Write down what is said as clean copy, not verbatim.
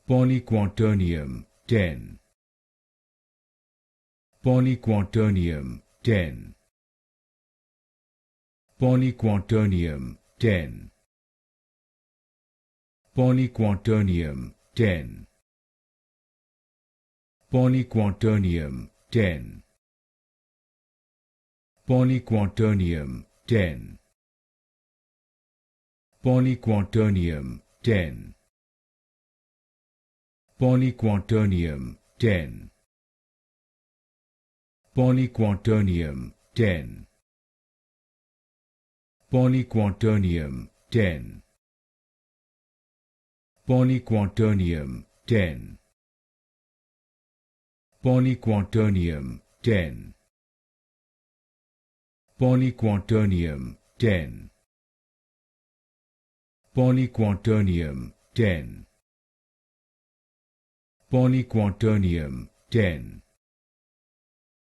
Polyquaternium-10. Polyquaternium-10. Polyquaternium-10. Polyquaternium-10. Polyquaternium-10. Polyquaternium-10. Polyquaternium-10. Polyquaternium-10. Polyquaternium-10. Polyquaternium-10. Polyquaternium-10. Polyquaternium-10. Polyquaternium-10. Polyquaternium-10. Polyquaternium-10.